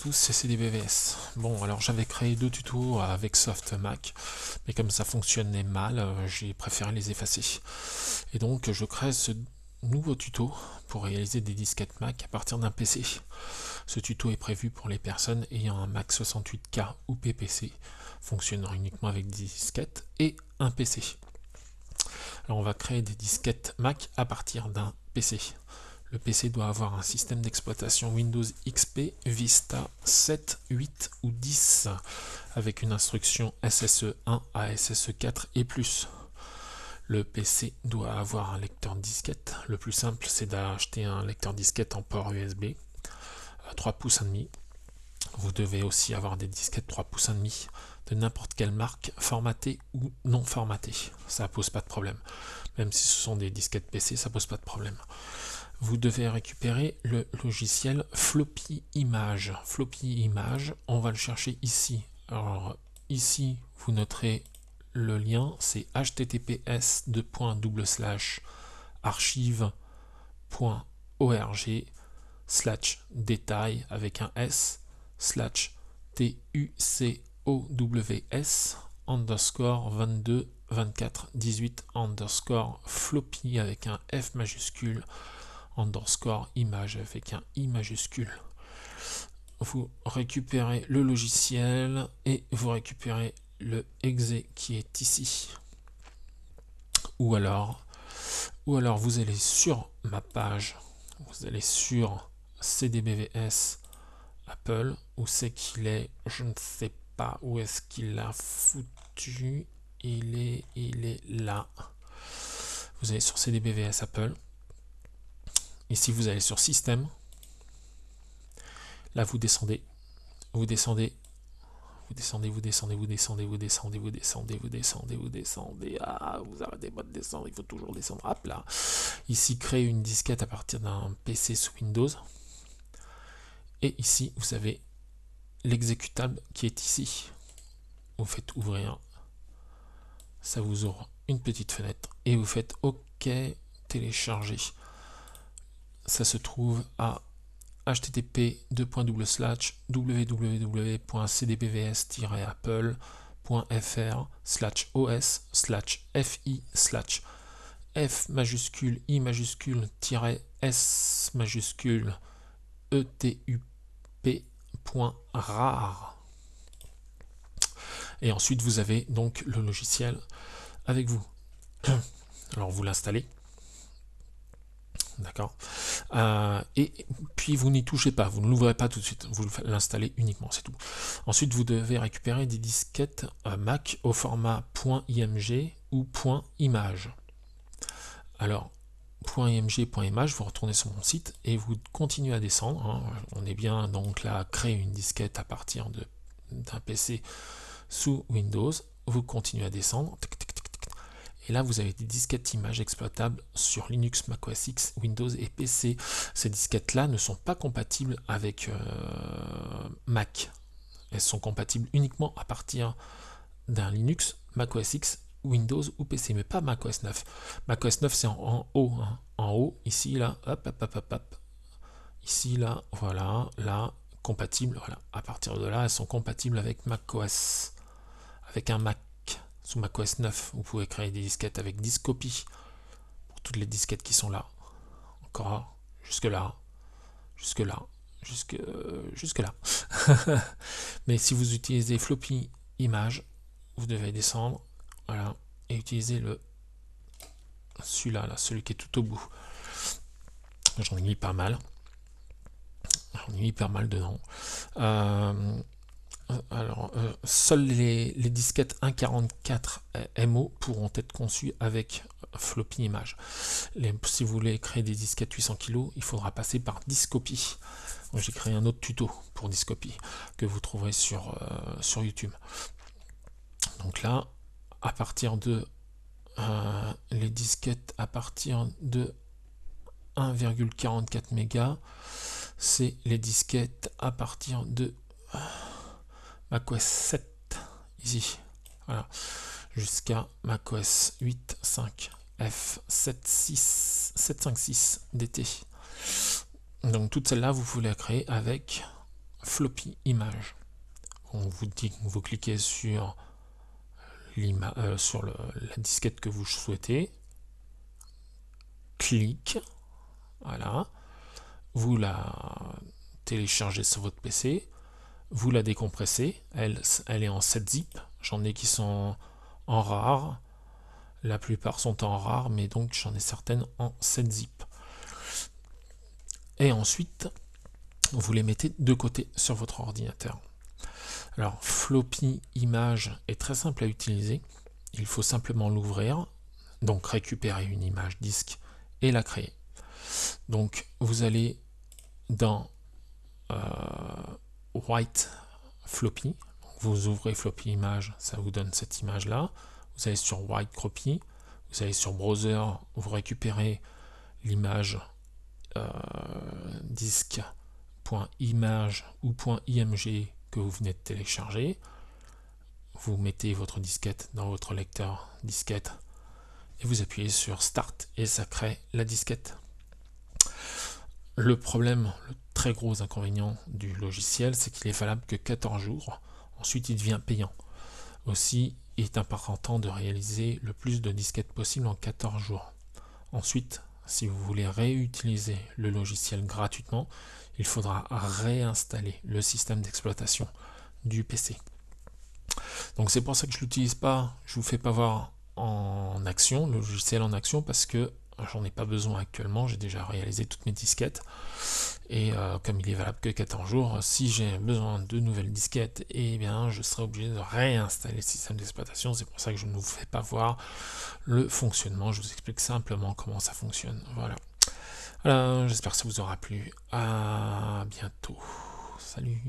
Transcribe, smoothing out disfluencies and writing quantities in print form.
Tous c'est CDBVS. Bon, alors j'avais créé deux tutos avec Softmac, mais comme ça fonctionnait mal, j'ai préféré les effacer. Et donc je crée ce nouveau tuto pour réaliser des disquettes Mac à partir d'un PC. Ce tuto est prévu pour les personnes ayant un Mac 68K ou PPC, fonctionnant uniquement avec des disquettes et un PC. Alors on va créer des disquettes Mac à partir d'un PC. Le PC doit avoir un système d'exploitation Windows XP Vista 7, 8 ou 10 avec une instruction SSE1 à SSE4 et plus. Le PC doit avoir un lecteur disquette. Le plus simple, c'est d'acheter un lecteur disquette en port USB 3 pouces et demi. Vous devez aussi avoir des disquettes 3 pouces et demi de n'importe quelle marque, formatées ou non formatées. Ça pose pas de problème. Même si ce sont des disquettes PC, ça pose pas de problème. Vous devez récupérer le logiciel Floppy Image. Floppy Image, on va le chercher ici. Alors ici, vous noterez le lien, c'est https://archive.org/détail avec un S /TUCOWS underscore 22 24 18 underscore floppy avec un F majuscule underscore image avec un I majuscule. Vous récupérez le logiciel et vous récupérez le exe qui est ici. Ou alors vous allez sur ma page, vous allez sur CDBVS Apple, où c'est qu'il est, je ne sais pas où est-ce qu'il l'a foutu, il est là. Vous allez sur CDBVS Apple, ici vous allez sur Système, là vous descendez, vous descendez, vous descendez, vous descendez, vous descendez, vous descendez, vous descendez, vous descendez, vous descendez, ah, vous arrêtez pas de descendre, il faut toujours descendre, hop là. Ici, créer une disquette à partir d'un PC sous Windows. Et ici, vous avez l'exécutable qui est ici. Vous faites ouvrir, ça vous ouvre une petite fenêtre et vous faites OK, télécharger. Ça se trouve à http://www.cdbvs-apple.fr/os/fi/f majuscule I majuscule S majuscule etup.rar. Et ensuite vous avez donc le logiciel avec vous. Alors vous l'installez. D'accord. Et puis vous n'y touchez pas, vous ne l'ouvrez pas tout de suite, vous l'installez uniquement, c'est tout. Ensuite, vous devez récupérer des disquettes Mac au format .img ou .image. Alors, .img, .image, vous retournez sur mon site et vous continuez à descendre. Hein. On est bien donc là à créer une disquette à partir d'un PC sous Windows. Vous continuez à descendre. Et là, vous avez des disquettes images exploitables sur Linux, Mac OS X, Windows et PC. Ces disquettes-là ne sont pas compatibles avec Mac. Elles sont compatibles uniquement à partir d'un Linux, Mac OS X, Windows ou PC, mais pas Mac OS 9. Mac OS 9, c'est en haut. Hein. En haut, ici, là, hop, hop, hop, hop, hop. Ici, là, voilà, là, compatible. Voilà. À partir de là, elles sont compatibles avec Mac OS. Avec un Mac. Sous macOS 9, vous pouvez créer des disquettes avec Discopy pour toutes les disquettes qui sont là. Encore jusque là, jusque là, jusque là. Mais si vous utilisez Floppy Image, vous devez descendre, voilà, et utiliser celui-là, là, celui qui est tout au bout. J'en ai mis pas mal. J'en ai mis pas mal dedans. Alors, seules les disquettes 1.44 MO pourront être conçues avec Floppy Image. Si vous voulez créer des disquettes 800 kg, il faudra passer par Discopy. J'ai créé un autre tuto pour Discopy que vous trouverez sur YouTube. Donc là, à partir de les disquettes à partir de 1,44 mégas, c'est les disquettes à partir de macOS 7 ici, voilà, jusqu'à macOS 8.5 F756 DT. Donc toutes celles-là, vous pouvez la créer avec floppy image. On vous dit que vous cliquez sur la disquette que vous souhaitez, clic, voilà, vous la téléchargez sur votre PC, vous la décompressez, elle est en 7 zip, j'en ai qui sont en rare, la plupart sont en rare, mais donc j'en ai certaines en 7 zip. Et ensuite, vous les mettez de côté sur votre ordinateur. Alors, floppy image est très simple à utiliser. Il faut simplement l'ouvrir, donc récupérer une image disque et la créer. Donc, vous allez dans White Floppy. Vous ouvrez floppy image, ça vous donne cette image là. Vous allez sur White Copy, vous allez sur Browser, vous récupérez l'image disque.image ou .img que vous venez de télécharger. Vous mettez votre disquette dans votre lecteur disquette et vous appuyez sur Start et ça crée la disquette. Le problème, le très gros inconvénient du logiciel, c'est qu'il est valable que 14 jours. Ensuite, il devient payant. Aussi, il est important de réaliser le plus de disquettes possible en 14 jours. Ensuite, si vous voulez réutiliser le logiciel gratuitement, il faudra réinstaller le système d'exploitation du PC. Donc c'est pour ça que je ne l'utilise pas, je ne vous fais pas voir en action, le logiciel en action, parce que j'en ai pas besoin actuellement, j'ai déjà réalisé toutes mes disquettes. Et comme il est valable que 14 jours, si j'ai besoin de nouvelles disquettes, eh bien je serai obligé de réinstaller le système d'exploitation. C'est pour ça que je ne vous fais pas voir le fonctionnement, je vous explique simplement comment ça fonctionne. Voilà. J'espère que ça vous aura plu. À bientôt. Salut.